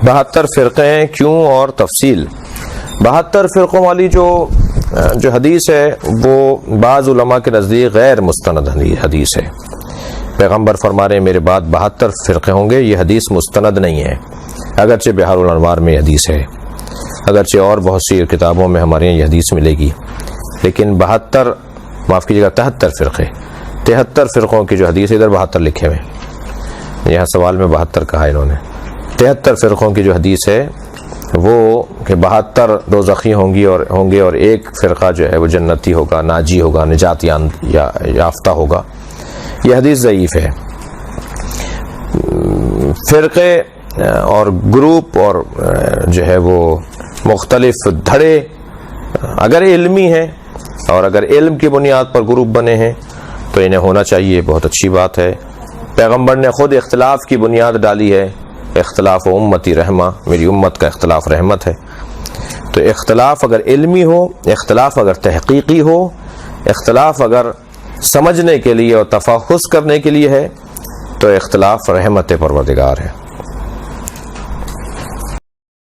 72 فرقے ہیں، کیوں اور تفصیل۔ 72 فرقوں والی جو حدیث ہے وہ بعض علماء کے نزدیک غیر مستند حدیث ہے۔ پیغمبر فرما رہے ہیں میرے بعد 72 فرقے ہوں گے، یہ حدیث مستند نہیں ہے، اگرچہ بحار الانوار میں حدیث ہے، اگرچہ اور بہت سی کتابوں میں ہمارے یہاں یہ حدیث ملے گی، لیکن 73 فرقے، 73 فرقوں کی جو حدیث ہے، ادھر 72 لکھے ہوئے، یہاں سوال میں 72 کہا انہوں نے۔ 73 فرقوں کی جو حدیث ہے وہ کہ 72 دوزخی ہوں گے اور ایک فرقہ جو ہے وہ جنتی ہوگا، ناجی ہوگا، نجات یافتہ ہوگا، یہ حدیث ضعیف ہے۔ فرقے اور گروپ اور جو ہے وہ مختلف دھڑے اگر علمی ہیں اور اگر علم کی بنیاد پر گروپ بنے ہیں تو انہیں ہونا چاہیے، بہت اچھی بات ہے۔ پیغمبر نے خود اختلاف کی بنیاد ڈالی ہے، اختلاف امتی رحمہ، میری امت کا اختلاف رحمت ہے۔ تو اختلاف اگر علمی ہو، اختلاف اگر تحقیقی ہو، اختلاف اگر سمجھنے کے لیے اور تفحص کرنے کے لیے ہے تو اختلاف رحمت پروردگار ہے۔